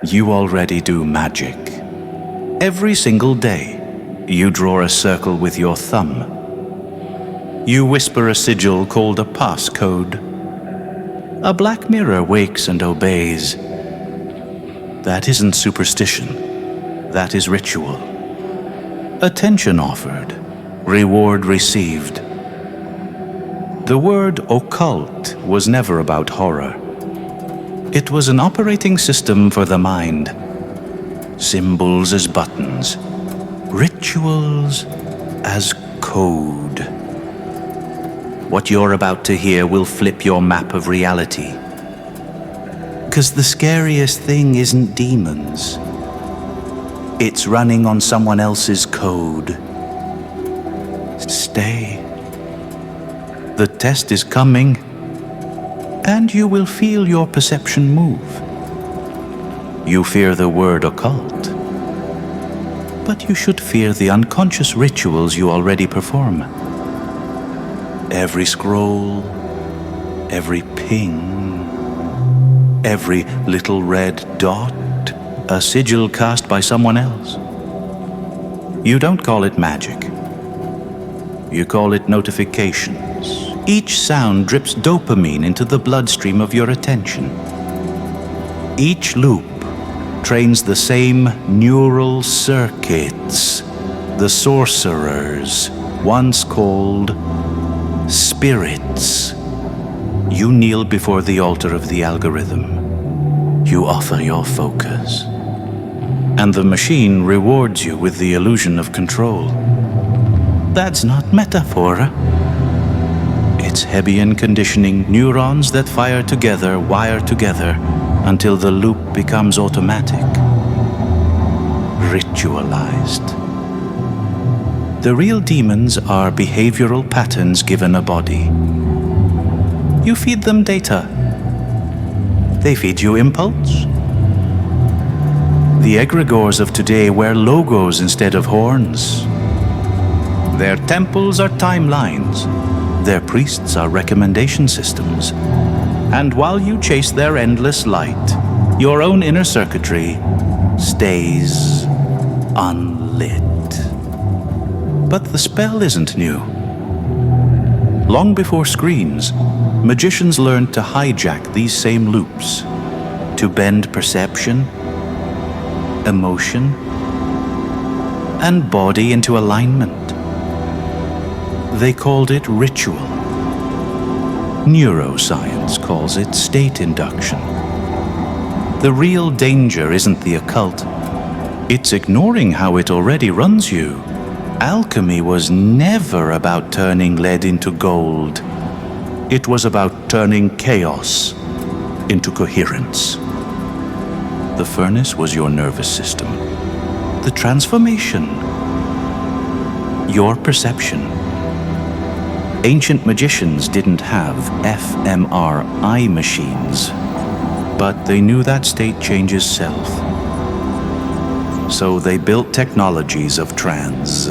You already do magic. Every single day, you draw a circle with your thumb. You whisper a sigil called a passcode. A black mirror wakes and obeys. That isn't superstition. That is ritual. Attention offered, reward received. The word occult was never about horror. It was an operating system for the mind. Symbols as buttons, rituals as code. What you're about to hear will flip your map of reality. 'Cause the scariest thing isn't demons. It's running on someone else's code. Stay. The test is coming, and you will feel your perception move. You fear the word occult, but you should fear the unconscious rituals you already perform. Every scroll, every ping, every little red dot, a sigil cast by someone else. You don't call it magic. You call it notifications. Each sound drips dopamine into the bloodstream of your attention. Each loop trains the same neural circuits, the sorcerers, once called spirits. You kneel before the altar of the algorithm. You offer your focus. And the machine rewards you with the illusion of control. That's not metaphor. It's Hebbian conditioning, neurons that fire together, wire together, until the loop becomes automatic. Ritualized. The real demons are behavioral patterns given a body. You feed them data. They feed you impulse. The egregores of today wear logos instead of horns. Their temples are timelines. Their priests are recommendation systems. And while you chase their endless light, your own inner circuitry stays unlit. But the spell isn't new. Long before screens, magicians learned to hijack these same loops, to bend perception, emotion, and body into alignment. They called it ritual. Neuroscience calls it state induction. The real danger isn't the occult. It's ignoring how it already runs you. Alchemy was never about turning lead into gold. It was about turning chaos into coherence. The furnace was your nervous system. The transformation, your perception. Ancient magicians didn't have fMRI machines, but they knew that state changes self. So they built technologies of trance,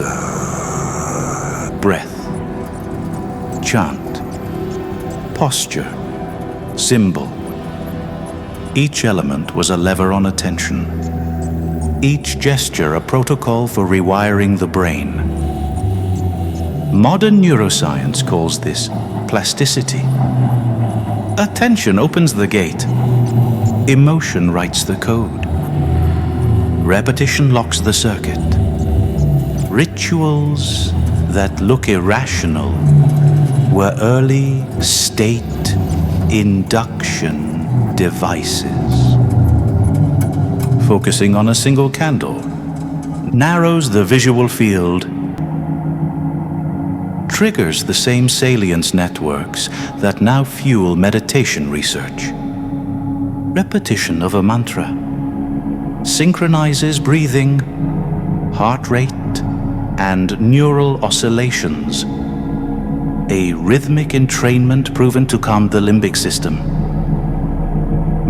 breath, chant, posture, symbol. Each element was a lever on attention. Each gesture a protocol for rewiring the brain. Modern neuroscience calls this plasticity. Attention opens the gate. Emotion writes the code. Repetition locks the circuit. Rituals that look irrational were early state induction devices. Focusing on a single candle narrows the visual field, triggers the same salience networks that now fuel meditation research. Repetition of a mantra synchronizes breathing, heart rate, and neural oscillations. A rhythmic entrainment proven to calm the limbic system.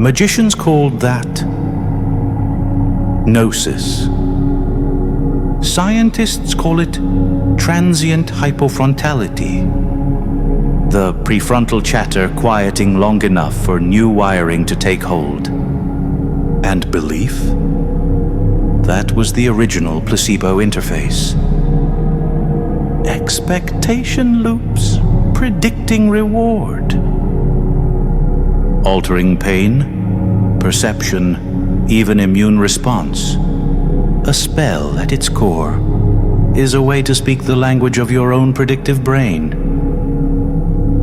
Magicians called that gnosis. Scientists call it transient hypofrontality. The prefrontal chatter quieting long enough for new wiring to take hold. And belief? That was the original placebo interface. Expectation loops predicting reward. Altering pain, perception, even immune response. A spell at its core is a way to speak the language of your own predictive brain.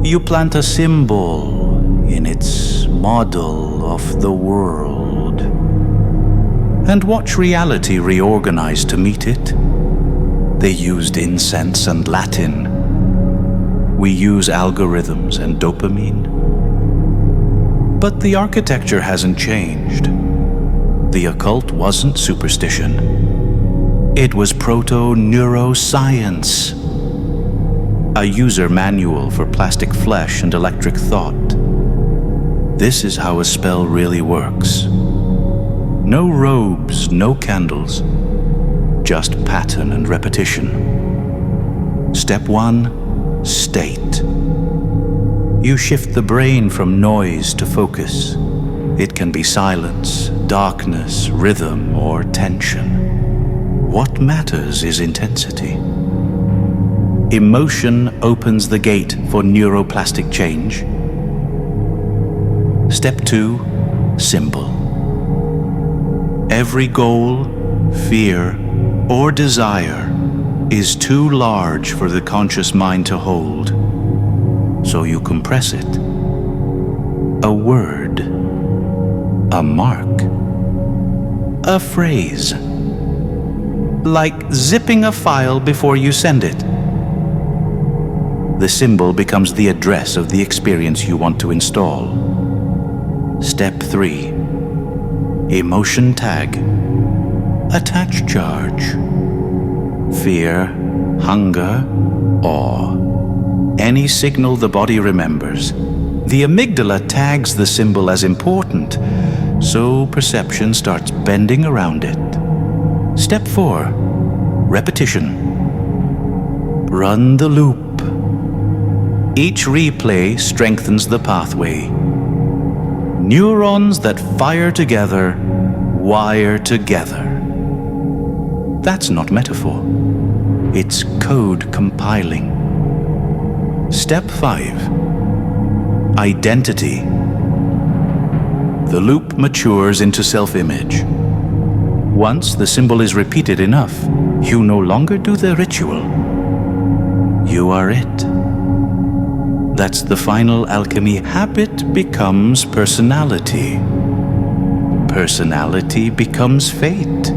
You plant a symbol in its model of the world and watch reality reorganize to meet it. They used incense and Latin. We use algorithms and dopamine. But the architecture hasn't changed. The occult wasn't superstition. It was proto-neuroscience. A user manual for plastic flesh and electric thought. This is how a spell really works. No robes, no candles. Just pattern and repetition. Step 1, state. You shift the brain from noise to focus. It can be silence, darkness, rhythm, or tension. What matters is intensity. Emotion opens the gate for neuroplastic change. Step 2, symbol. Every goal, fear, or desire is too large for the conscious mind to hold. So you compress it. A word, a mark, a phrase. Like zipping a file before you send it. The symbol becomes the address of the experience you want to install. Step 3. Emotion tag. Attach charge. Fear, hunger, awe. Any signal the body remembers. The amygdala tags the symbol as important, so perception starts bending around it. Step 4. Repetition. Run the loop. Each replay strengthens the pathway. Neurons that fire together, wire together. That's not metaphor. It's code compiling. Step 5. Identity. The loop matures into self-image. Once the symbol is repeated enough, you no longer do the ritual. You are it. That's the final alchemy. Habit becomes personality. Personality becomes fate.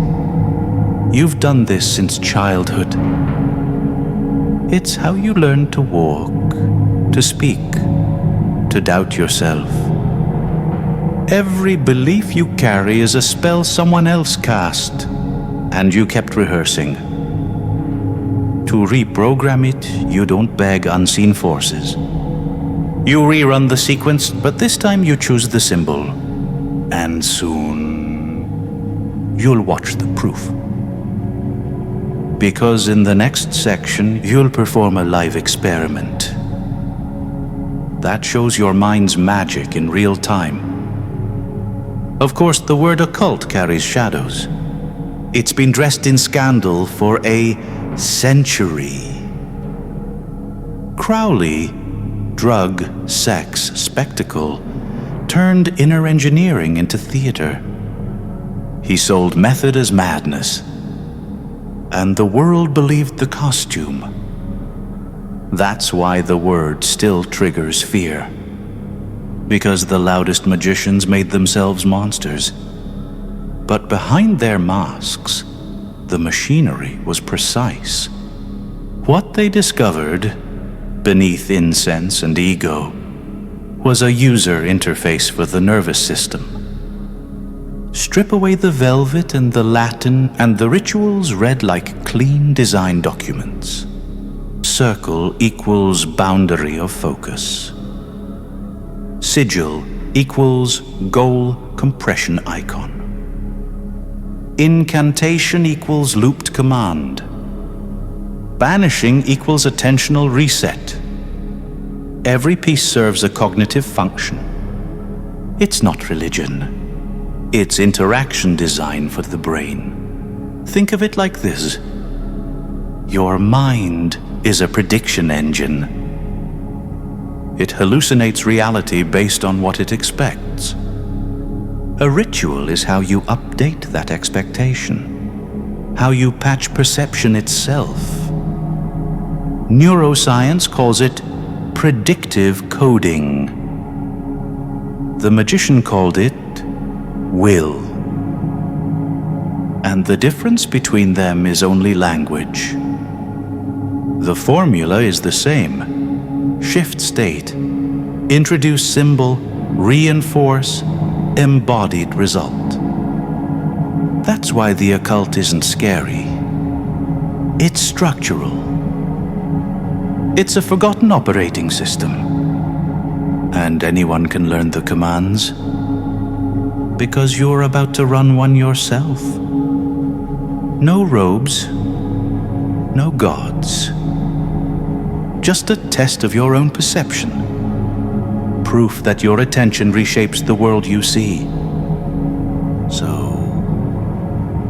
You've done this since childhood. It's how you learn to walk, to speak, to doubt yourself. Every belief you carry is a spell someone else cast, and you kept rehearsing. To reprogram it, you don't beg unseen forces. You rerun the sequence, but this time you choose the symbol. And soon, you'll watch the proof. Because in the next section, you'll perform a live experiment. That shows your mind's magic in real time. Of course, the word occult carries shadows. It's been dressed in scandal for a century. Crowley, drug, sex, spectacle, turned inner engineering into theater. He sold method as madness. And the world believed the costume. That's why the word still triggers fear. Because the loudest magicians made themselves monsters. But behind their masks, the machinery was precise. What they discovered, beneath incense and ego, was a user interface for the nervous system. Strip away the velvet and the Latin, and the rituals read like clean design documents. Circle equals boundary of focus. Sigil equals goal compression icon. Incantation equals looped command. Banishing equals attentional reset. Every piece serves a cognitive function. It's not religion. It's interaction design for the brain. Think of it like this. Your mind is a prediction engine. It hallucinates reality based on what it expects. A ritual is how you update that expectation, how you patch perception itself. Neuroscience calls it predictive coding. The magician called it will. And the difference between them is only language. The formula is the same. Shift state, introduce symbol, reinforce, embodied result. That's why the occult isn't scary. It's structural. It's a forgotten operating system. And anyone can learn the commands, because you're about to run one yourself. No robes, no gods. Just a test of your own perception. Proof that your attention reshapes the world you see. So,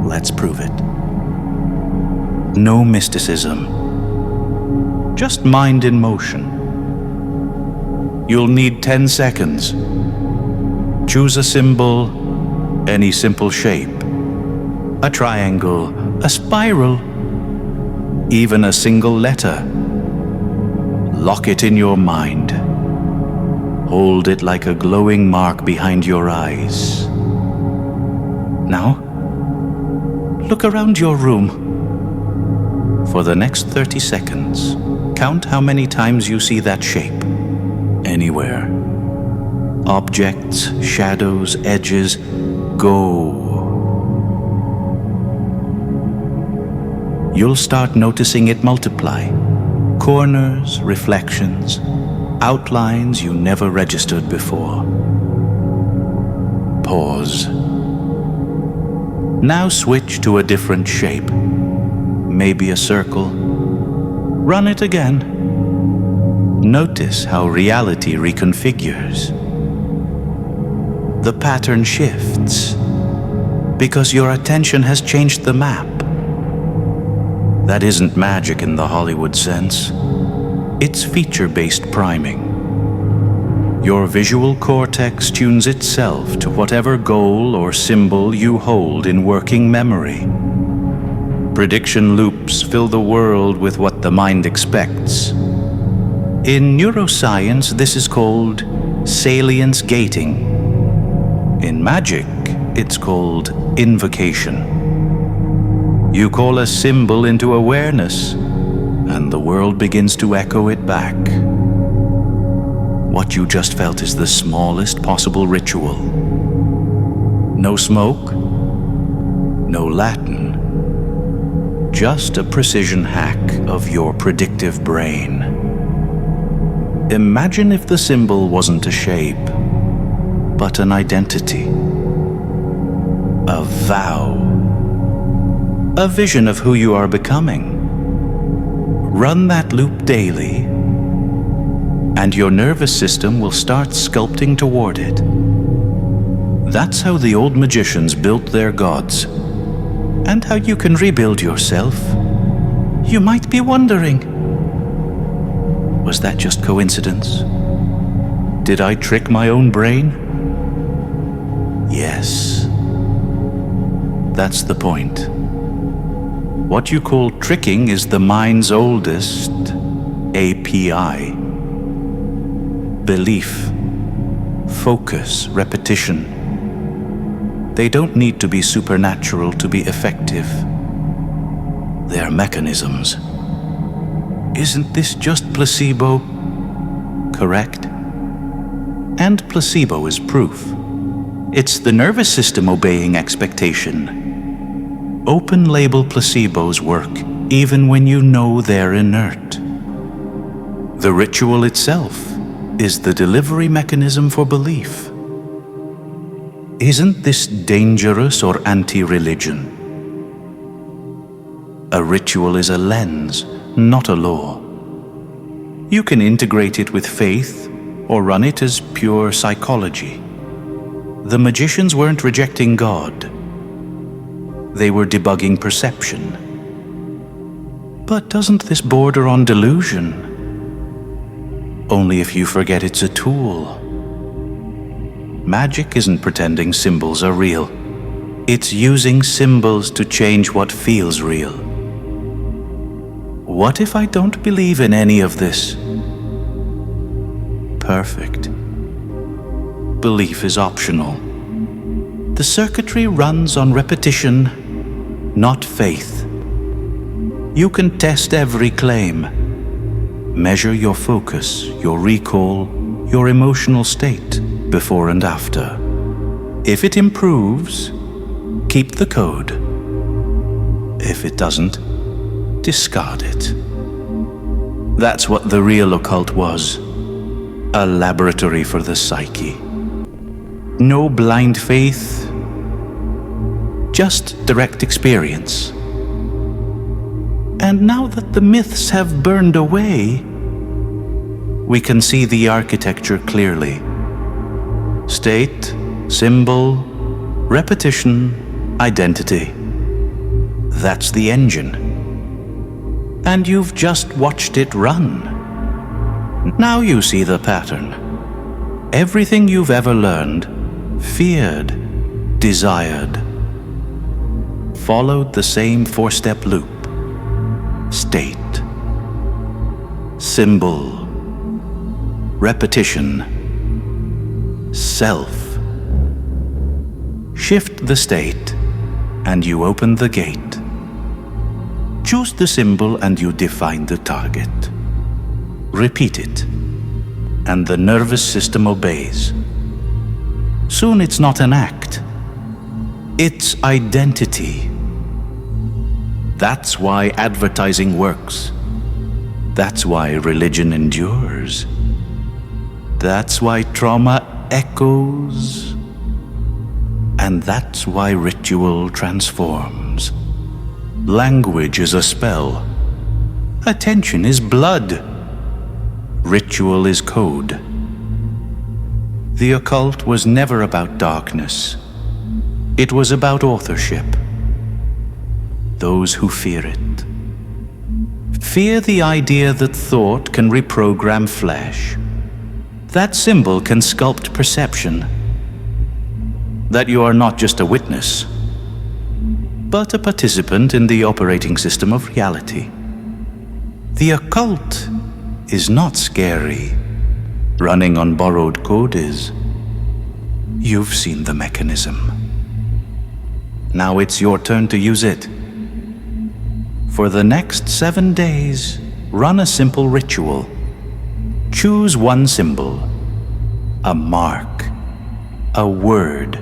let's prove it. No mysticism. Just mind in motion. You'll need 10 seconds. Choose a symbol, any simple shape. A triangle, a spiral, even a single letter. Lock it in your mind. Hold it like a glowing mark behind your eyes. Now, look around your room. For the next 30 seconds, count how many times you see that shape. Anywhere. Objects, shadows, edges, go. You'll start noticing it multiply. Corners, reflections, outlines you never registered before. Pause. Now switch to a different shape. Maybe a circle. Run it again. Notice how reality reconfigures. The pattern shifts because your attention has changed the map. That isn't magic in the Hollywood sense. It's feature-based priming. Your visual cortex tunes itself to whatever goal or symbol you hold in working memory. Prediction loops fill the world with what the mind expects. In neuroscience, this is called salience gating. In Magick, it's called invocation. You call a symbol into awareness, and the world begins to echo it back. What you just felt is the smallest possible ritual. No smoke, no Latin, just a precision hack of your predictive brain. Imagine if the symbol wasn't a shape, but an identity, a vow, a vision of who you are becoming. Run that loop daily, and your nervous system will start sculpting toward it. That's how the old magicians built their gods, and how you can rebuild yourself. You might be wondering, was that just coincidence? Did I trick my own brain? Yes. That's the point. What you call tricking is the mind's oldest API. Belief, focus, repetition. They don't need to be supernatural to be effective. They're mechanisms. Isn't this just placebo? Correct? And placebo is proof. It's the nervous system obeying expectation. Open-label placebos work even when you know they're inert. The ritual itself is the delivery mechanism for belief. Isn't this dangerous or anti-religion? A ritual is a lens, not a law. You can integrate it with faith or run it as pure psychology. The magicians weren't rejecting God. They were debugging perception. But doesn't this border on delusion? Only if you forget it's a tool. Magic isn't pretending symbols are real. It's using symbols to change what feels real. What if I don't believe in any of this? Perfect. Belief is optional. The circuitry runs on repetition, not faith. You can test every claim. Measure your focus, your recall, your emotional state before and after. If it improves, keep the code. If it doesn't, discard it. That's what the real occult was. A laboratory for the psyche. No blind faith, just direct experience. And now that the myths have burned away, we can see the architecture clearly. State, symbol, repetition, identity. That's the engine. And you've just watched it run. Now you see the pattern. Everything you've ever learned, feared, desired, followed the same four-step loop. State, symbol, repetition, self. Shift the state, and you open the gate. Choose the symbol, and you define the target. Repeat it, and the nervous system obeys. Soon it's not an act, it's identity. That's why advertising works. That's why religion endures. That's why trauma echoes. And that's why ritual transforms. Language is a spell. Attention is blood. Ritual is code. The occult was never about darkness. It was about authorship. Those who fear it. Fear the idea that thought can reprogram flesh. That symbol can sculpt perception. That you are not just a witness, but a participant in the operating system of reality. The occult is not scary. Running on borrowed code is. You've seen the mechanism. Now it's your turn to use it. For the next 7 days, run a simple ritual. Choose one symbol, a mark, a word,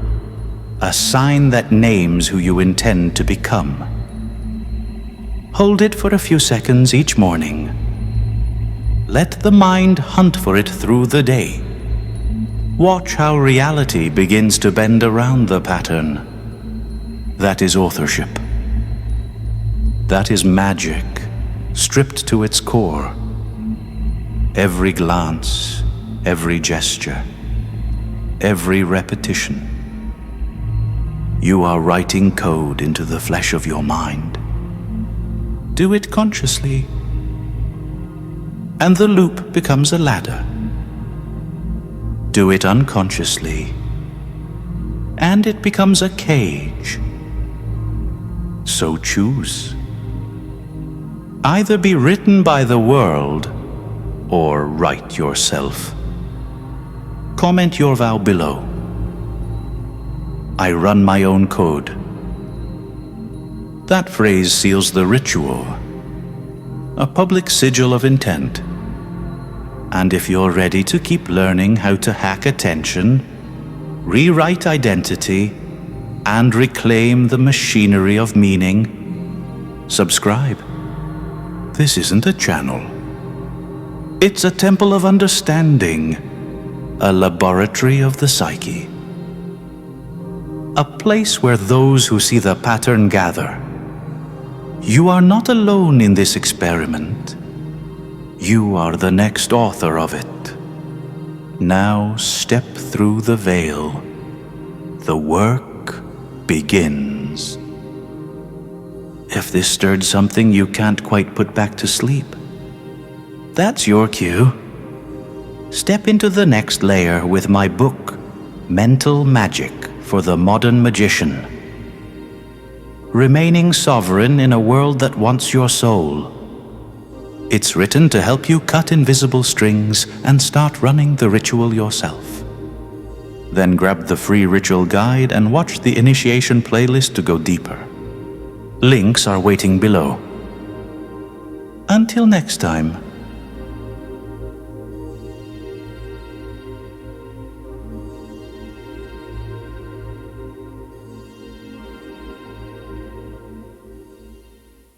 a sign that names who you intend to become. Hold it for a few seconds each morning. Let the mind hunt for it through the day. Watch how reality begins to bend around the pattern. That is authorship. That is magic, stripped to its core. Every glance, every gesture, every repetition. You are writing code into the flesh of your mind. Do it consciously, and the loop becomes a ladder. Do it unconsciously, and it becomes a cage. So choose. Either be written by the world, or write yourself. Comment your vow below. I run my own code. That phrase seals the ritual, a public sigil of intent. And if you're ready to keep learning how to hack attention, rewrite identity, and reclaim the machinery of meaning, subscribe. This isn't a channel. It's a temple of understanding, a laboratory of the psyche. A place where those who see the pattern gather. You are not alone in this experiment. You are the next author of it. Now step through the veil The work begins. If this stirred something you can't quite put back to sleep, that's your cue. Step into the next layer with my book, Mental Magic for the Modern Magician. Remaining sovereign in a world that wants your soul. It's written to help you cut invisible strings and start running the ritual yourself. Then grab the free ritual guide and watch the initiation playlist to go deeper. Links are waiting below. Until next time.